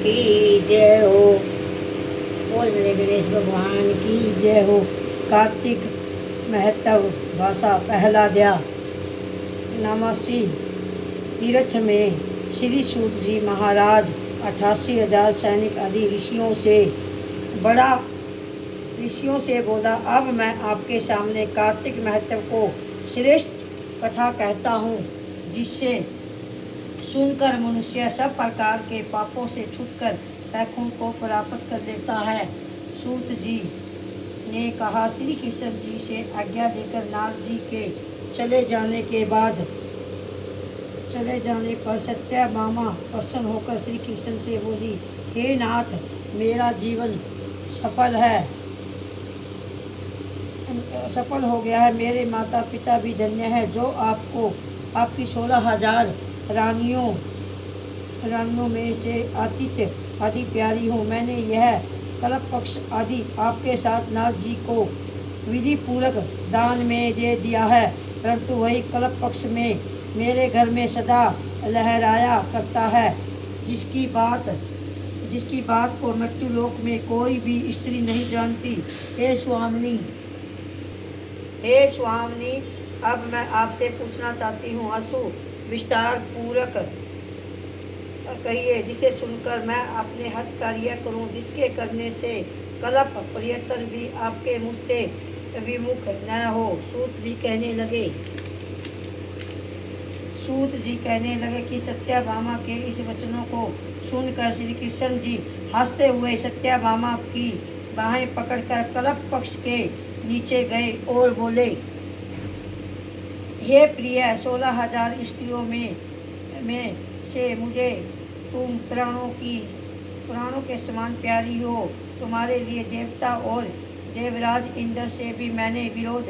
की जय हो। बोल मेरे गणेश भगवान की जय हो। कार्तिक महत्व भाषा पहला अध्याय। नामासी तीर्थ में श्री सूत जी महाराज 88,000 सैनिक आदि ऋषियों से बोला, अब मैं आपके सामने कार्तिक महत्व को श्रेष्ठ कथा कहता हूँ, जिससे सुनकर मनुष्य सब प्रकार के पापों से छूटकर वैकुंठ को प्राप्त कर लेता है। सूत जी ने कहा, श्री कृष्ण जी से आज्ञा लेकर नारद जी के चले जाने पर सत्यभामा प्रसन्न होकर श्री कृष्ण से बोली, हे नाथ, मेरा जीवन सफल हो गया है। मेरे माता पिता भी धन्य है, जो आपकी 16,000 रानियों में से आतिथ्य आदि प्यारी हूँ। मैंने यह कल्प पक्ष आदि आपके साथ नारद जी को विधि पूर्वक दान में दे दिया है, परंतु वही कल्प पक्ष में मेरे घर में सदा लहराया करता है, जिसकी बात को मृत्यु लोक में कोई भी स्त्री नहीं जानती। हे स्वामिनी, अब मैं आपसे पूछना चाहती हूँ, असु विस्तार पूर्वक कहिए, जिसे सुनकर मैं अपने हथ कार्य करूँ, जिसके करने से कल्प पर्यटन भी आपके मुझ से विमुख न हो। सूत जी कहने लगे कि सत्यभामा के इस वचनों को सुनकर श्री कृष्ण जी हंसते हुए सत्यभामा की बाहें पकड़कर कल्प पक्ष के नीचे गए और बोले, हे प्रिय, 16,000 स्त्रियों में से मुझे तुम प्राणों के समान प्यारी हो। तुम्हारे लिए देवता और देवराज इंद्र से भी मैंने विरोध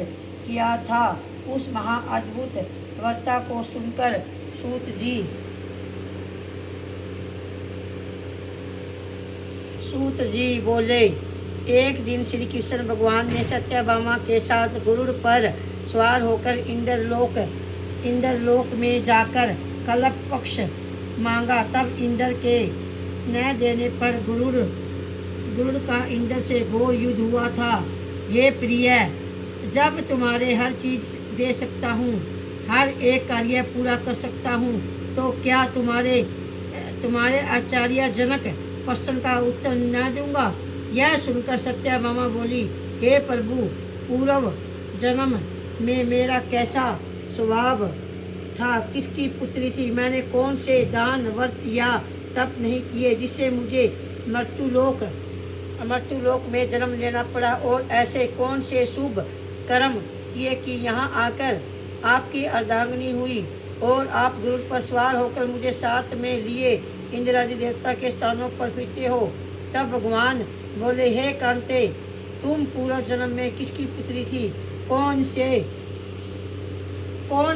किया था। उस महाअद्भुत वार्ता को सुनकर सूत जी बोले, एक दिन श्री कृष्ण भगवान ने सत्यभामा के साथ गरुड़ पर सवार होकर इंद्रलोक में जाकर कल्प पक्ष मांगा। तब इंद्र के न देने पर गरुड़ का इंद्र से घोर युद्ध हुआ था। हे प्रिय, जब तुम्हारे हर चीज दे सकता हूँ, हर एक कार्य पूरा कर सकता हूँ, तो क्या तुम्हारे आचार्य जनक प्रश्न का उत्तर न दूंगा? यह सुनकर सत्यभामा बोली, हे प्रभु, पूर्व जन्म में मेरा कैसा स्वभाव था, किसकी पुत्री थी, मैंने कौन से दान व्रत या तप नहीं किए जिससे मुझे मृत्युलोक में जन्म लेना पड़ा, और ऐसे कौन से शुभ कर्म किए कि यहाँ आकर आपकी अर्धांगिनी हुई और आप गरुड़ पर सवार होकर मुझे साथ में लिए इंद्रादि देवता के स्थानों पर फिरते हो। तब भगवान बोले, हे कांते, तुम पूर्व जन्म में किसकी पुत्री थी? कौन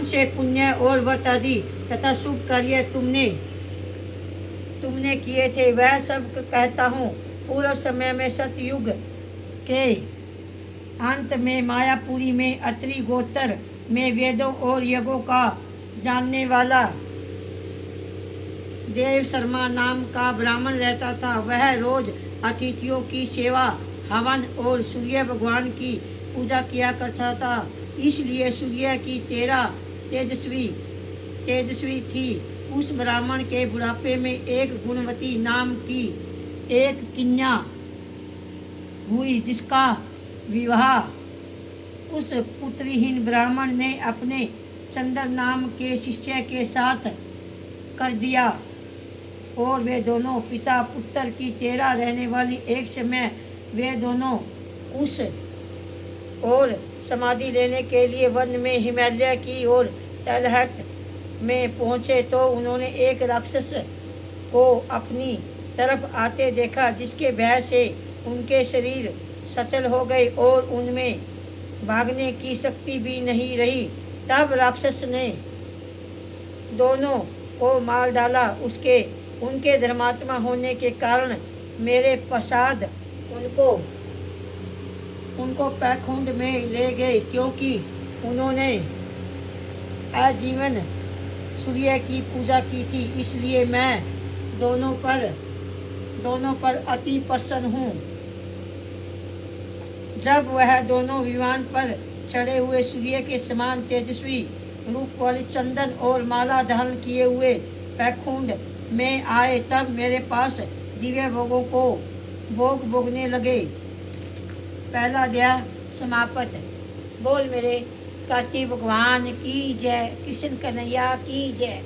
से पुण्य और व्रत आदि तथा शुभ कार्य तुमने किए थे, वह सब कहता हूँ। पूर्व समय में सतयुग के अंत में मायापुरी में अत्रि गोत्र में वेदों और यज्ञों का जानने वाला देव शर्मा नाम का ब्राह्मण रहता था। वह रोज अतिथियों की सेवा, हवन और सूर्य भगवान की पूजा किया करता था। इसलिए सूर्य की 13 तेजस्वी थी। उस ब्राह्मण के बुढ़ापे में एक गुणवती नाम की एक कन्या हुई, जिसका विवाह उस पुत्रहीन ब्राह्मण ने अपने चंद्र नाम के शिष्य के साथ कर दिया, और वे दोनों पिता पुत्र की 13 रहने वाली। एक समय वे दोनों उस और समाधि लेने के लिए वन में हिमालय की ओर तलहट में पहुँचे, तो उन्होंने एक राक्षस को अपनी तरफ आते देखा, जिसके भय से उनके शरीर सचल हो गए और उनमें भागने की शक्ति भी नहीं रही। तब राक्षस ने दोनों को मार डाला। उनके धर्मात्मा होने के कारण मेरे प्रसाद उनको पैकुंठ में ले गए, क्योंकि उन्होंने आजीवन सूर्य की पूजा की थी। इसलिए मैं दोनों पर दोनों पर अति प्रसन्न हूँ। जब वह दोनों विमान पर चढ़े हुए सूर्य के समान तेजस्वी रूप वाले चंदन और माला धारण किए हुए पैकुंड में आए, तब मेरे पास दिव्य भोगों को भोग भोगने लगे। पहला अध्याय समाप्त। बोल मेरे कार्तिक भगवान की जय, कृष्ण कन्हैया की जय।